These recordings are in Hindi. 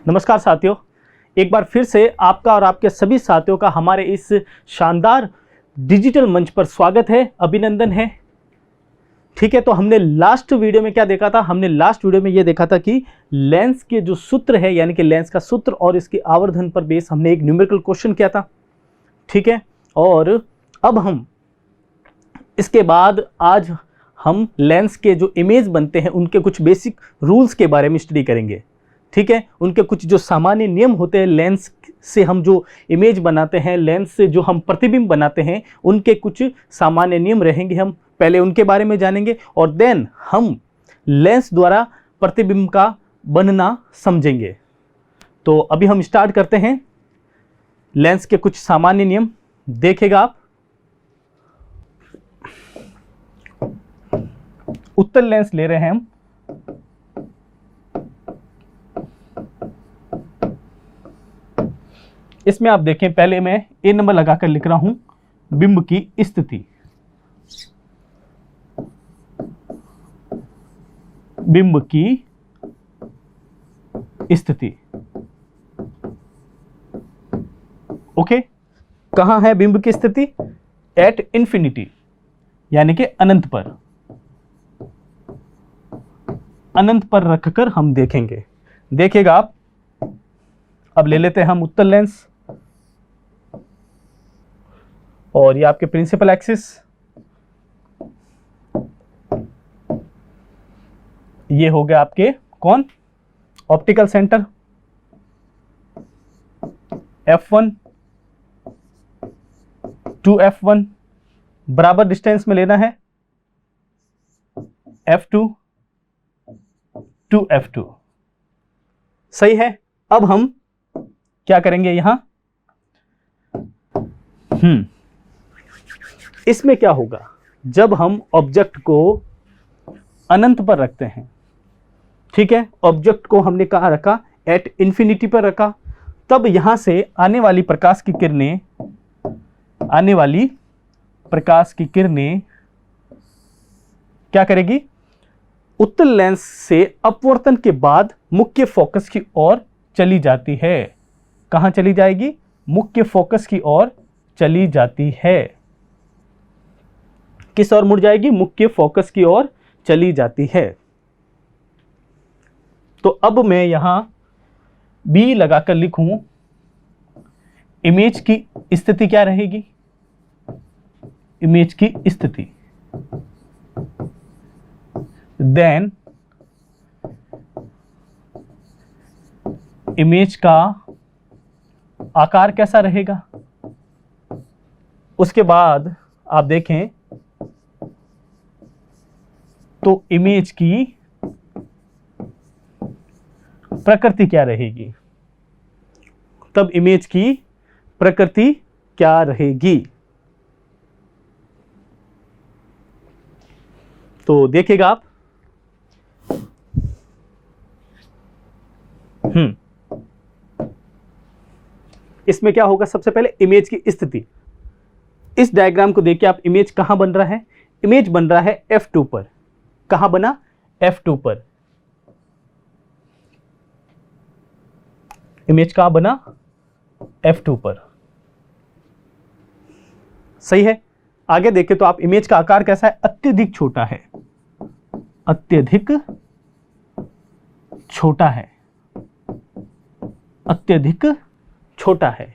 नमस्कार साथियों, एक बार फिर से आपका और आपके सभी साथियों का हमारे इस शानदार डिजिटल मंच पर स्वागत है, अभिनंदन है। ठीक है, तो हमने लास्ट वीडियो में क्या देखा था? हमने लास्ट वीडियो में ये देखा था कि लेंस के जो सूत्र है, यानी कि लेंस का सूत्र और इसके आवर्धन पर बेस हमने एक न्यूमेरिकल क्वेश्चन किया था। ठीक है, और अब हम इसके बाद आज हम लेंस के जो इमेज बनते हैं उनके कुछ बेसिक रूल्स के बारे में स्टडी करेंगे। ठीक है, उनके कुछ जो सामान्य नियम होते हैं, लेंस से हम जो इमेज बनाते हैं, लेंस से जो हम प्रतिबिंब बनाते हैं, उनके कुछ सामान्य नियम रहेंगे। हम पहले उनके बारे में जानेंगे और देन हम लेंस द्वारा प्रतिबिंब का बनना समझेंगे। तो अभी हम स्टार्ट करते हैं। लेंस के कुछ सामान्य नियम देखेगा आप। उत्तल लेंस ले रहे हैं हम। इसमें आप देखें, पहले मैं ए नंबर लगाकर लिख रहा हूं बिंब की स्थिति। बिंब की स्थिति। ओके, कहां है बिंब की स्थिति? एट इंफिनिटी, यानी कि अनंत पर। अनंत पर रखकर हम देखेंगे। देखिएगा आप। अब ले लेते हैं हम उत्तल लेंस और ये आपके प्रिंसिपल एक्सिस, ये हो गया आपके कौन? Optical centre F1 to F1 बराबर डिस्टेंस में लेना है F2 टू F2। सही है। अब हम क्या करेंगे यहां? इसमें क्या होगा जब हम ऑब्जेक्ट को अनंत पर रखते हैं? ठीक है, ऑब्जेक्ट को हमने कहां रखा? एट इंफिनिटी पर रखा। तब यहां से आने वाली प्रकाश की किरणें, क्या करेगी? उत्तल लेंस से अपवर्तन के बाद मुख्य फोकस की ओर चली जाती है। कहां चली जाएगी? मुख्य फोकस की ओर चली जाती है। किस ओर मुड़ जाएगी? मुख्य फोकस की ओर चली जाती है। तो अब मैं यहां बी लगाकर लिखूं, इमेज की स्थिति क्या रहेगी? इमेज की स्थिति। देन इमेज का आकार कैसा रहेगा? उसके बाद आप देखें तो इमेज की प्रकृति क्या रहेगी? तब इमेज की प्रकृति क्या रहेगी? तो देखिएगा आप। इसमें क्या होगा? सबसे पहले इमेज की स्थिति। इस डायग्राम को देखिए आप, इमेज कहां बन रहा है? इमेज बन रहा है F2 पर। कहां बना? F2 पर। इमेज कहां बना? F2 पर। सही है। आगे देखें तो आप, इमेज का आकार कैसा है? अत्यधिक छोटा है। अत्यधिक छोटा है। अत्यधिक छोटा है।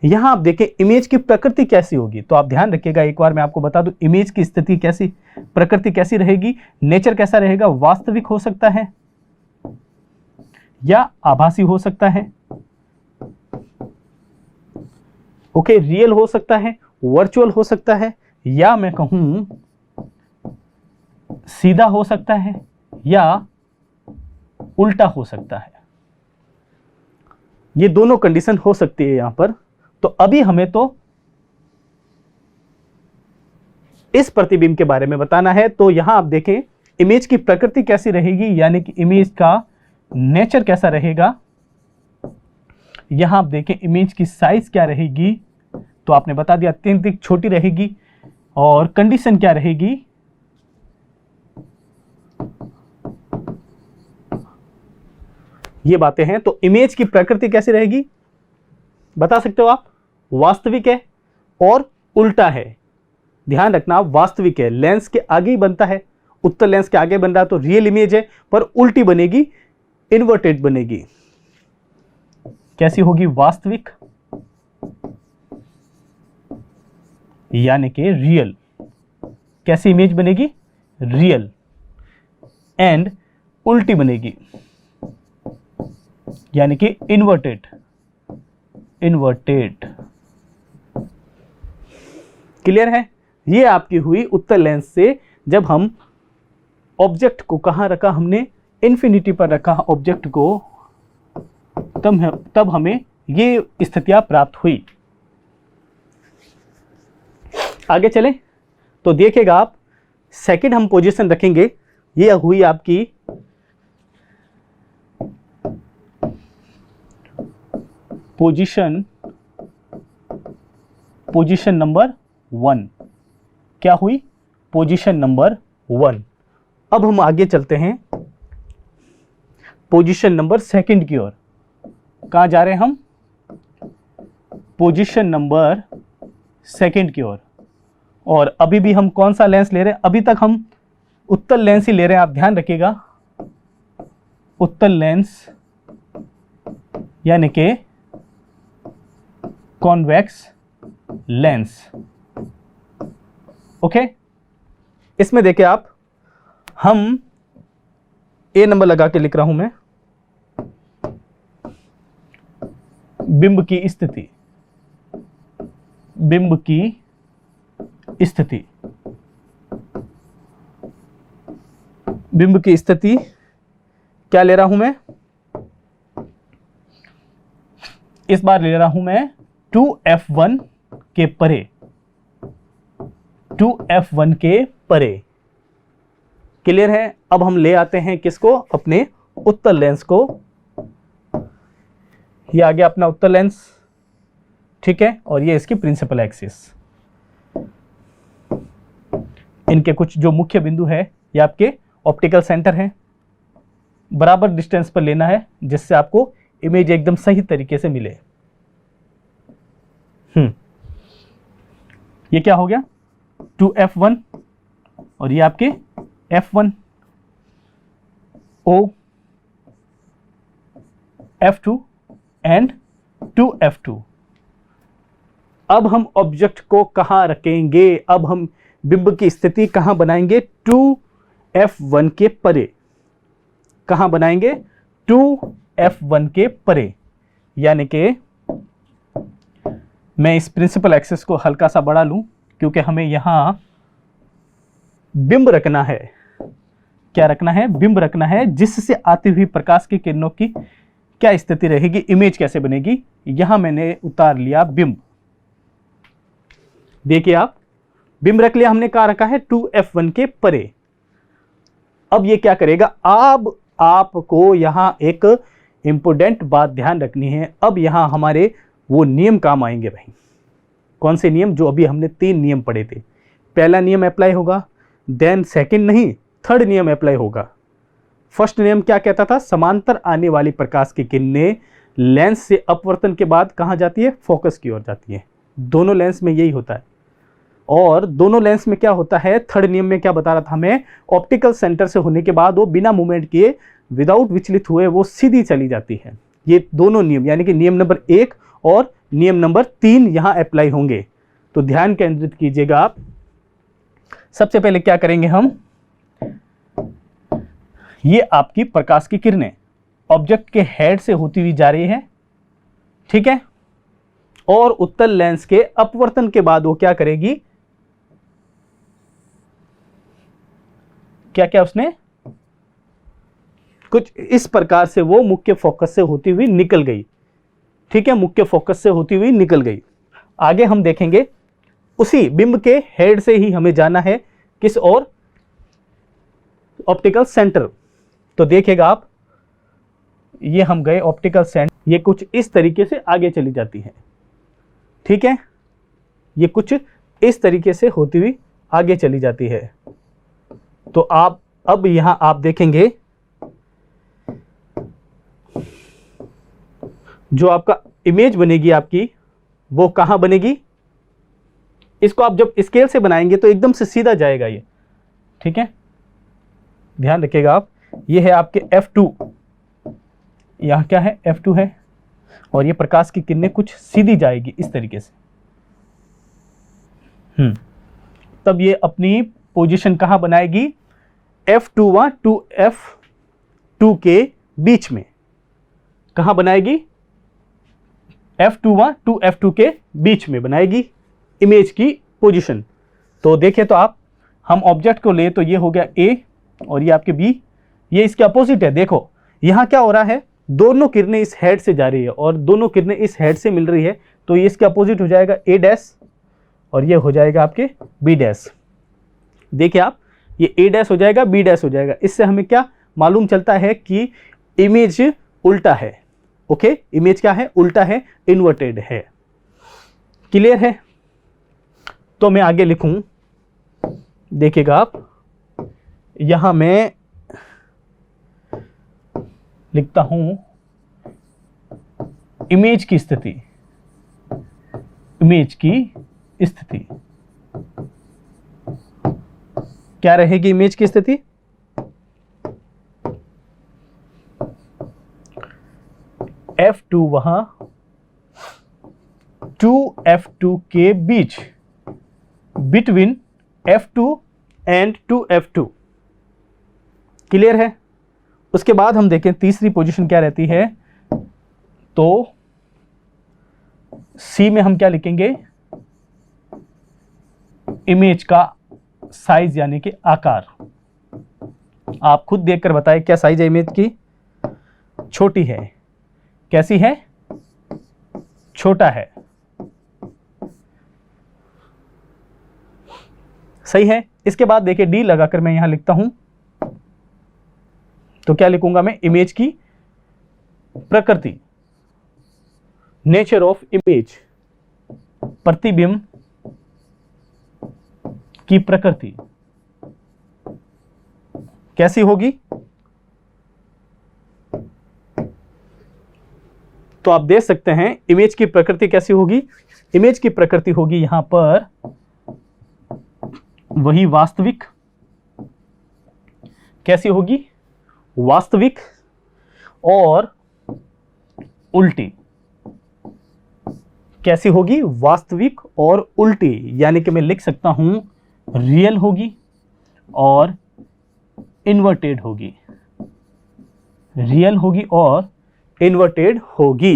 यहां आप देखें इमेज की प्रकृति कैसी होगी, तो आप ध्यान रखिएगा। एक बार मैं आपको बता दूं, इमेज की स्थिति कैसी, प्रकृति कैसी रहेगी, नेचर कैसा रहेगा? वास्तविक हो सकता है या आभासी हो सकता है। ओके, रियल हो सकता है, वर्चुअल हो सकता है, या मैं कहूं सीधा हो सकता है या उल्टा हो सकता है। ये दोनों कंडीशन हो सकती है यहां पर। तो अभी हमें तो इस प्रतिबिंब के बारे में बताना है। तो यहां आप देखें इमेज की प्रकृति कैसी रहेगी, यानी कि इमेज का नेचर कैसा रहेगा। यहां आप देखें इमेज की साइज क्या रहेगी, तो आपने बता दिया अत्यधिक छोटी रहेगी। और कंडीशन क्या रहेगी? ये बातें हैं। तो इमेज की प्रकृति कैसी रहेगी बता सकते हो आप? वास्तविक है और उल्टा है। ध्यान रखना, वास्तविक है, लेंस के आगे ही बनता है, उत्तल लेंस के आगे बन रहा है तो रियल इमेज है, पर उल्टी बनेगी, इन्वर्टेड बनेगी। कैसी होगी? वास्तविक यानी कि रियल। कैसी इमेज बनेगी? रियल। एंड उल्टी बनेगी यानी कि इन्वर्टेड। इन्वर्टेड। क्लियर है? ये आपकी हुई उत्तल लेंस से जब हम ऑब्जेक्ट को कहां रखा, हमने इन्फिनिटी पर रखा ऑब्जेक्ट को, तब हमें ये स्थितियां प्राप्त हुई। आगे चले तो देखिएगा आप, सेकंड हम पोजीशन रखेंगे, ये हुई आपकी पोजीशन नंबर 1। क्या हुई? Position number 1। अब हम आगे चलते हैं पोजीशन नंबर 2 की ओर। कहां जा रहे हैं हम? पोजीशन नंबर 2 की ओर। और अभी भी हम कौन सा लेंस ले रहे हैं? अभी तक हम उत्तल लेंस ही ले रहे हैं, आप ध्यान रखिएगा। उत्तल लेंस यानी कि कॉन्वेक्स लेंस। ओके, इसमें देखिए आप, हम ए नंबर लगा के लिख रहा हूं मैं, बिंब की स्थिति। बिंब की स्थिति। बिंब की स्थिति क्या ले रहा हूं मैं? इस बार ले रहा हूं मैं 2f1 के परे। 2f1 के परे। क्लियर है? अब हम ले आते हैं किसको? अपने उत्तल लेंस को। ये आ गया अपना उत्तल लेंस, ठीक है, और ये इसकी प्रिंसिपल एक्सिस। इनके कुछ जो मुख्य बिंदु है, ये आपके ऑप्टिकल सेंटर हैं। बराबर डिस्टेंस पर लेना है जिससे आपको इमेज एकदम सही तरीके से मिले। ये क्या हो गया? 2f1 और ये आपके f1, O, f2 and 2f2। अब हम ऑब्जेक्ट को कहां रखेंगे? अब हम बिंब की स्थिति कहां बनाएंगे? 2f1 के परे। कहां बनाएंगे? 2f1 के परे। यानी कि मैं इस प्रिंसिपल एक्सिस को हल्का सा बढ़ा लूं, क्योंकि हमें यहां बिंब रखना है। क्या रखना है? बिंब रखना है, जिससे आती हुई प्रकाश की किरणों की क्या स्थिति रहेगी, इमेज कैसे बनेगी। यहां मैंने उतार लिया बिंब। देखिए आप, बिंब रख लिया हमने। कहां रखा है? 2f1 के परे। अब ये क्या करेगा? अब आपको यहां एक इंपोर्टेंट बात ध्यान रखनी है। अब यहां हमारे वो नियम काम आएंगे भाई। कौन से नियम? जो अभी हमने 3 नियम पढ़े थे। पहला नियम अप्लाई होगा, देन सेकंड नहीं, थर्ड नियम अप्लाई होगा। फर्स्ट नियम क्या कहता था? समांतर आने वाली प्रकाश की किरणें लेंस से अपवर्तन के बाद कहां जाती है? फोकस की ओर जाती है। दोनों लेंस में यही होता है। और दोनों लेंस में क्या होता है? थर्ड नियम में क्या बता रहा था हमें? ऑप्टिकल सेंटर से होने के बाद वो बिना मूवमेंट किए, विदाउट विचलित हुए, वो सीधी चली जाती है। ये दोनों नियम यानी कि नियम नंबर 1 और नियम नंबर 3 यहां अप्लाई होंगे। तो ध्यान केंद्रित कीजिएगा आप। सबसे पहले क्या करेंगे हम? ये आपकी प्रकाश की किरणें ऑब्जेक्ट के हेड से होती हुई जा रही है, ठीक है, और उत्तल लेंस के अपवर्तन के बाद वो क्या करेगी? क्या क्या उसने कुछ इस प्रकार से वो मुख्य फोकस से होती हुई निकल गई, ठीक है, मुख्य फोकस से होती हुई निकल गई। आगे हम देखेंगे उसी बिंब के हेड से ही हमें जाना है किस और? Optical centre. तो देखिएगा आप, ये हम गए ऑप्टिकल सेंटर, ये कुछ इस तरीके से आगे चली जाती है, ठीक है, ये कुछ इस तरीके से होती हुई आगे चली जाती है। तो आप अब यहां आप देखेंगे जो आपका इमेज बनेगी आपकी, वो कहाँ बनेगी? इसको आप जब स्केल से बनाएंगे तो एकदम से सीधा जाएगा ये, ठीक है, ध्यान रखिएगा आप। ये है आपके F2, यहाँ क्या है? F2 है, और ये प्रकाश की किरणें कुछ सीधी जाएगी इस तरीके से। तब ये अपनी पोजीशन कहाँ बनाएगी? F2 व 2F2 के बीच में। कहाँ बनाएगी? F2 व 2F2 के बीच में बनाएगी इमेज की पोजीशन। तो देखें तो आप, हम ऑब्जेक्ट को ले तो ये हो गया A और ये आपके B, ये इसके अपोजिट है। देखो यहाँ क्या हो रहा है, दोनों किरणें इस हेड से जा रही है और दोनों किरणें इस हेड से मिल रही है, तो ये इसके अपोजिट हो जाएगा A डैश और ये हो जाएगा आपके B डैश। देखिए आप, ये A डैश हो जाएगा, B डैश हो जाएगा। इससे हमें क्या मालूम चलता है कि इमेज उल्टा है। ओके, इमेज क्या है? उल्टा है, इन्वर्टेड है। क्लियर है? तो मैं आगे लिखूं, देखिएगा आप, यहां मैं लिखता हूं इमेज की स्थिति, इमेज की स्थिति क्या रहेगी? इमेज की स्थिति F2 वहां 2F2 के बीच, between F2 and 2F2। Clear है? उसके बाद हम देखें तीसरी पोजीशन क्या रहती है, तो C में हम क्या लिखेंगे? इमेज का साइज यानी कि आकार। आप खुद देखकर बताएं क्या साइज है इमेज की? छोटी है। कैसी है? छोटा है। सही है। इसके बाद देखिए D लगाकर मैं यहां लिखता हूं, तो क्या लिखूंगा मैं? इमेज की प्रकृति, नेचर ऑफ इमेज, प्रतिबिंब की प्रकृति कैसी होगी? तो आप देख सकते हैं इमेज की प्रकृति कैसी होगी? इमेज की प्रकृति होगी यहां पर वही वास्तविक। कैसी होगी? वास्तविक और उल्टी। कैसी होगी? वास्तविक और उल्टी, यानी कि मैं लिख सकता हूं रियल होगी और इन्वर्टेड होगी। रियल होगी और इन्वर्टेड होगी।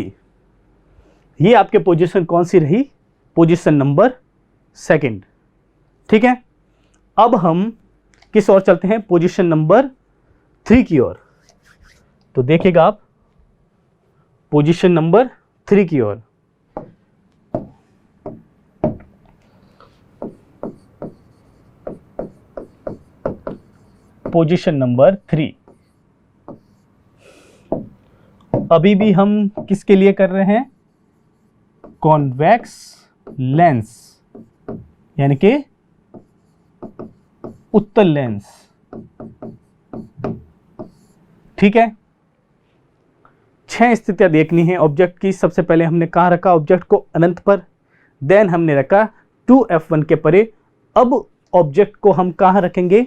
ये आपके पोजीशन कौन सी रही? Position number 2। ठीक है, अब हम किस ओर चलते हैं? पोजीशन नंबर 3 की ओर। तो देखिएगा आप, पोजीशन नंबर 3 की ओर। पोजीशन नंबर 3 अभी भी हम किसके लिए कर रहे हैं? कॉन्वेक्स लेंस, यानी कि उत्तल लेंस। ठीक है, 6 स्थितियां देखनी है ऑब्जेक्ट की। सबसे पहले हमने कहां रखा ऑब्जेक्ट को? अनंत पर। देन हमने रखा 2F1 के परे। अब ऑब्जेक्ट को हम कहां रखेंगे?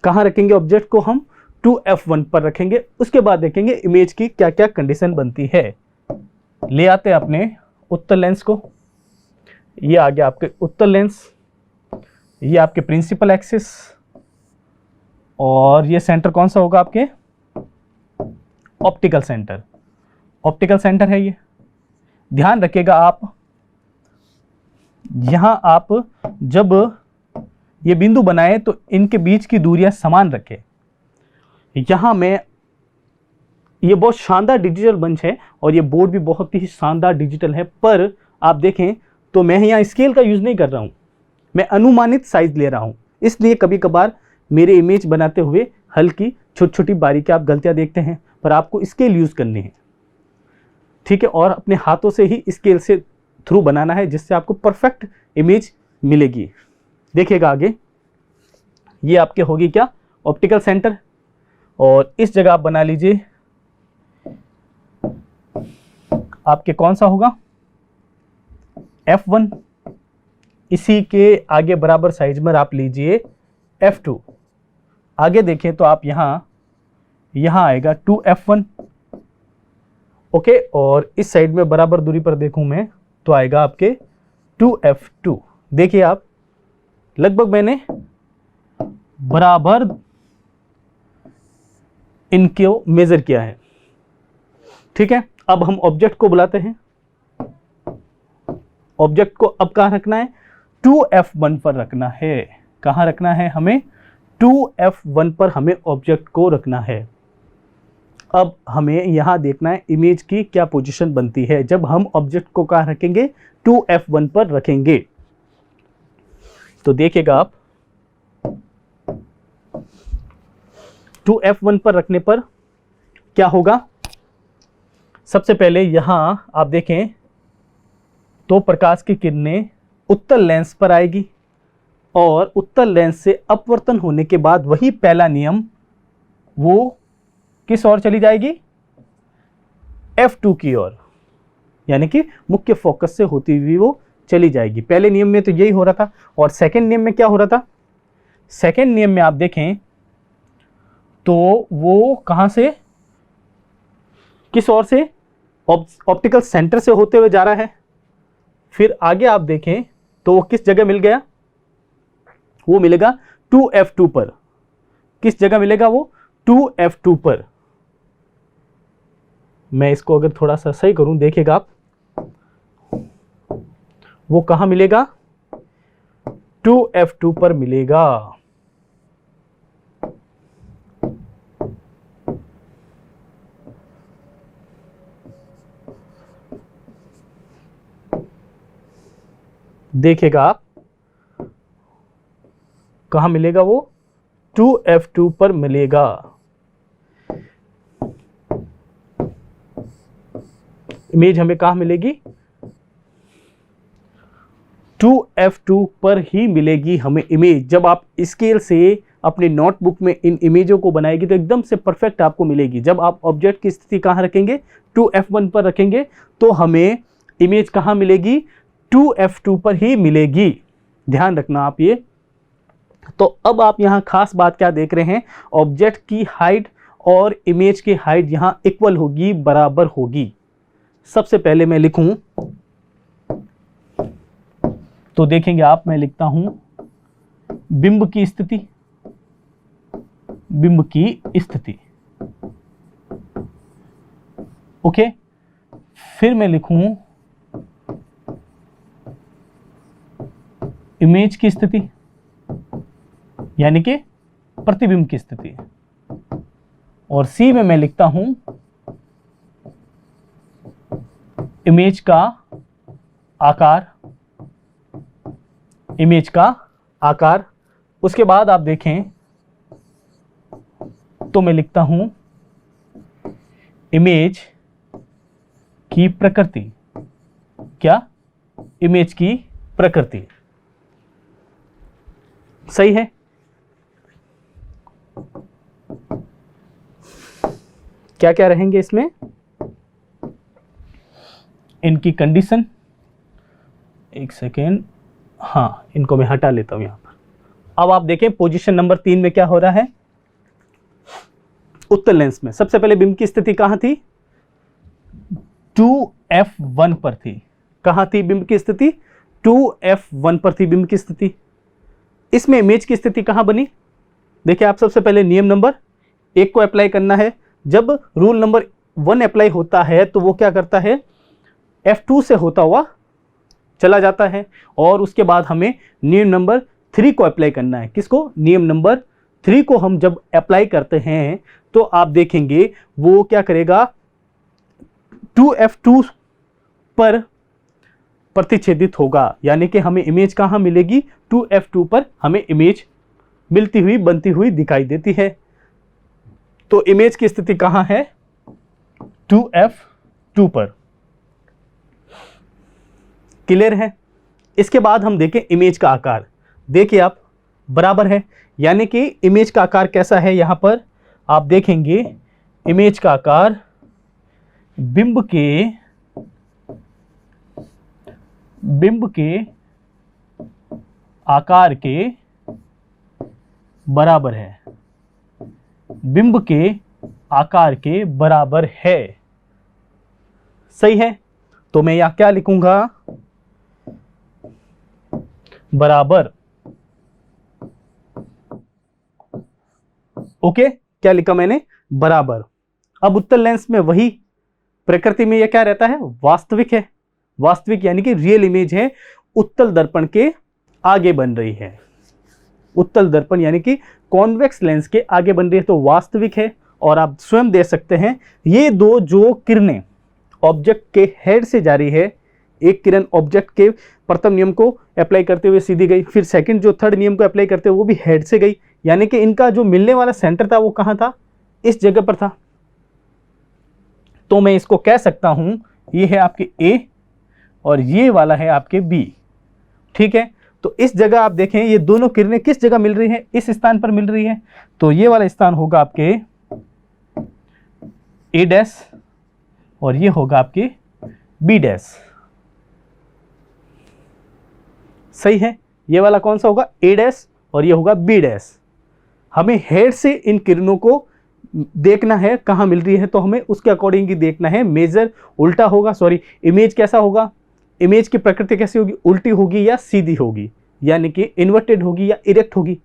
कहां रखेंगे ऑब्जेक्ट को? हम 2F1 पर रखेंगे। उसके बाद देखेंगे इमेज की क्या क्या कंडीशन बनती है। ले आते हैं अपने उत्तल लेंस को। ये आ गया आपके उत्तल लेंस, ये आपके प्रिंसिपल एक्सिस, और ये सेंटर कौन सा होगा आपके? Optical centre. ऑप्टिकल सेंटर है ये। ध्यान रखिएगा आप, यहां आप जब ये बिंदु बनाए तो इनके बीच की दूरियां समान रखें। यहां में ये बहुत शानदार डिजिटल मंच है और ये बोर्ड भी बहुत ही शानदार डिजिटल है, पर आप देखें तो मैं यहाँ स्केल का यूज नहीं कर रहा हूं, मैं अनुमानित साइज ले रहा हूं। इसलिए कभी कभार मेरे इमेज बनाते हुए हल्की छोटी छोटी बारीकी आप गलतियां देखते हैं, पर आपको स्केल यूज करनी है। ठीक है, और अपने हाथों से ही स्केल से थ्रू बनाना है, जिससे आपको परफेक्ट इमेज मिलेगी। देखिएगा आगे, ये आपके होगी क्या? Optical centre. और इस जगह आप बना लीजिए आपके कौन सा होगा, F1। इसी के आगे बराबर साइज में आप लीजिए F2। आगे देखें तो आप यहां आएगा 2F1। ओके, और इस साइड में बराबर दूरी पर देखूं मैं तो आएगा आपके 2F2। देखिए आप, लगभग मैंने बराबर इनको मेजर किया है। ठीक है, अब हम ऑब्जेक्ट को बुलाते हैं। ऑब्जेक्ट को अब कहां रखना है, 2F1 पर रखना है। कहां रखना है हमें, 2F1 पर हमें ऑब्जेक्ट को रखना है। अब हमें यहां देखना है इमेज की क्या पोजीशन बनती है जब हम ऑब्जेक्ट को कहां रखेंगे, 2F1 पर रखेंगे। तो देखिएगा आप, 2F1 पर रखने पर क्या होगा, सबसे पहले यहां आप देखें तो प्रकाश की किरणें उत्तल लेंस पर आएगी और उत्तल लेंस से अपवर्तन होने के बाद वही पहला नियम वो किस ओर चली जाएगी, F2 की ओर, यानी कि मुख्य फोकस से होती हुई वो चली जाएगी। पहले नियम में तो यही हो रहा था। और सेकंड नियम में क्या हो रहा था, सेकंड नियम में आप देखें तो वो कहां से, किस ओर से, ऑप्टिकल सेंटर से होते हुए जा रहा है। फिर आगे आप देखें तो वो किस जगह मिल गया, वो मिलेगा 2F2 पर। किस जगह मिलेगा वो, 2F2 पर। मैं इसको अगर थोड़ा सा सही करूं, देखिएगा आप, वो कहां मिलेगा, 2F2 पर मिलेगा। देखिएगा आप, कहां मिलेगा वो, 2F2 पर मिलेगा। इमेज हमें कहां मिलेगी, 2F2 पर ही मिलेगी हमें इमेज। जब आप स्केल से अपने नोटबुक में इन इमेजों को बनाएगी तो एकदम से परफेक्ट आपको मिलेगी। जब आप ऑब्जेक्ट की स्थिति कहां रखेंगे, 2F1 पर रखेंगे तो हमें इमेज कहां मिलेगी, 2F2 पर ही मिलेगी। ध्यान रखना आप ये। तो अब आप यहां खास बात क्या देख रहे हैं, ऑब्जेक्ट की हाइट और इमेज की हाइट यहां इक्वल होगी, बराबर होगी। सबसे पहले मैं लिखूं तो देखेंगे आप, मैं लिखता हूं बिंब की स्थिति, बिंब की स्थिति। ओके, फिर मैं लिखूं इमेज की स्थिति, यानी कि प्रतिबिंब की स्थिति। और सी में मैं लिखता हूं इमेज का आकार, इमेज का आकार। उसके बाद आप देखें तो मैं लिखता हूं इमेज की प्रकृति। क्या, इमेज की प्रकृति। सही है। क्या क्या रहेंगे इसमें, इनकी कंडीशन, एक सेकेंड, हाँ इनको मैं हटा लेता हूं यहां पर। अब आप देखें पोजीशन नंबर 3 में क्या हो रहा है, उत्तल लेंस में सबसे पहले बिंब की स्थिति कहां थी, 2F1 पर थी। कहां थी बिंब की स्थिति, 2F1 पर थी बिंब की स्थिति। इसमें इमेज की स्थिति कहां बनी, देखिए आप, सबसे पहले नियम नंबर 1 को अप्लाई करना है। जब रूल नंबर 1 अप्लाई होता है तो वो क्या करता है, F2 से होता हुआ चला जाता है। और उसके बाद हमें नियम नंबर 3 को अप्लाई करना है। किसको, नियम नंबर 3 को हम जब अप्लाई करते हैं तो आप देखेंगे वो क्या करेगा, 2F2 पर प्रतिच्छेदित होगा। यानी कि हमें इमेज कहां मिलेगी, 2F2 पर हमें इमेज मिलती हुई, बनती हुई दिखाई देती है। तो इमेज की स्थिति कहां है, 2F2 पर। क्लियर है। इसके बाद हम देखें इमेज का आकार। देखिए आप, बराबर है, यानी कि इमेज का आकार कैसा है, यहां पर आप देखेंगे इमेज का आकार बिंब के बिंब के आकार के बराबर है, बिंब के आकार के बराबर है। सही है, तो मैं यहां क्या लिखूंगा, बराबर। ओके, क्या लिखा मैंने, बराबर। अब उत्तल लेंस में वही प्रकृति में यह क्या रहता है, वास्तविक है। वास्तविक यानी कि रियल इमेज है, उत्तल दर्पण के आगे बन रही है। उत्तल दर्पण यानी कि कॉन्वेक्स लेंस के आगे बन रही है, तो वास्तविक है। और आप स्वयं देख सकते हैं ये दो जो किरणें ऑब्जेक्ट के हेड से जा रही है, एक किरण ऑब्जेक्ट के प्रथम नियम को अप्लाई करते हुए सीधी गई, फिर सेकंड जो थर्ड नियम को अप्लाई करते हुए वो भी हेड से गई, यानी कि इनका जो मिलने वाला सेंटर था वो कहां था, इस जगह पर था। तो मैं इसको कह सकता हूं ये है आपके ए और ये वाला है आपके बी। ठीक है, तो इस जगह आप देखें ये दोनों किरणें किस जगह मिल रही है, इस स्थान पर मिल रही है। तो ये वाला स्थान होगा आपके ए डैश और ये होगा आपके बी डैश। सही है, ये वाला कौन सा होगा, ए डैश और ये होगा बी डैश। हमें हेड से इन किरणों को देखना है कहां मिल रही है, तो हमें उसके अकॉर्डिंग ही देखना है। मेजर उल्टा होगा, सॉरी इमेज कैसा होगा, इमेज की प्रकृति कैसी होगी, उल्टी होगी या सीधी होगी, यानी कि इन्वर्टेड होगी या इरेक्ट होगी।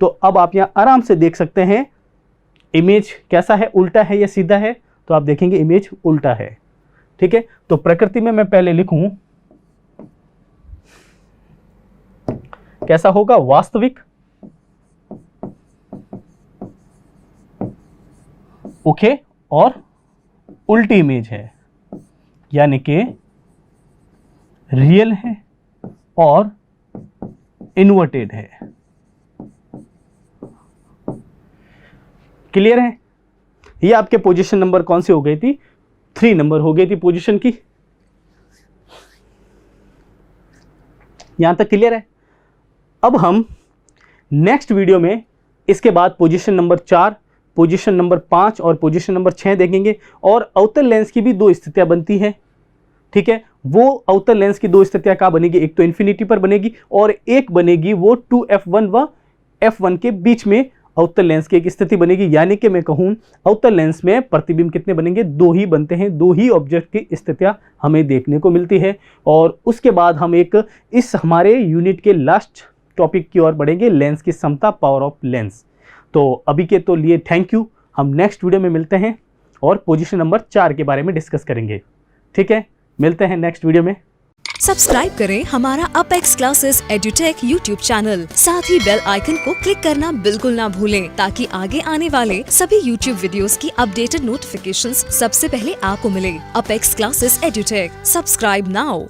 तो अब आप यहां आराम से देख सकते हैं इमेज कैसा है, उल्टा है या सीधा है, तो आप देखेंगे इमेज उल्टा है। ठीक है, तो प्रकृति में मैं पहले लिखूं कैसा होगा, वास्तविक। ओके, और उल्टी इमेज है यानी कि रियल है और इन्वर्टेड है। क्लियर है, ये आपके पोजीशन नंबर कौन सी हो गई थी, 3 नंबर हो गई थी पोजीशन की। यहां तक क्लियर है। अब हम नेक्स्ट वीडियो में इसके बाद पोजीशन नंबर 4, पोजीशन नंबर 5 और पोजीशन नंबर 6 देखेंगे। और अवतल लेंस की भी 2 स्थितियां बनती हैं। ठीक है, वो अवतल लेंस की 2 स्थितियां कहां बनेगी, एक तो इन्फिनिटी पर बनेगी और एक बनेगी वो 2f1 व f1 के बीच में अवतल लेंस की एक स्थिति बनेगी। यानी कि मैं कहूं अवतल लेंस में प्रतिबिंब कितने बनेंगे, 2 ही बनते हैं, 2 ही ऑब्जेक्ट की स्थितियां हमें देखने को मिलती है। और उसके बाद हम एक इस हमारे यूनिट के लास्ट टॉपिक की ओर बढ़ेंगे, लेंस की समता, पावर ऑफ लेंस। तो अभी के तो लिए थैंक यू, हम नेक्स्ट वीडियो में मिलते हैं और पोजीशन नंबर 4 के बारे में डिस्कस करेंगे। ठीक है, मिलते हैं नेक्स्ट वीडियो में। सब्सक्राइब करें हमारा apex classes edutech YouTube channel, साथ ही बेल आइकन को क्लिक करना बिल्कुल ना भूलें ताकि आगे आने वाले सभी यूट्यूब वीडियोस की अपडेटेड नोटिफिकेशंस सबसे पहले आपको मिले। Apex classes edutech, subscribe now.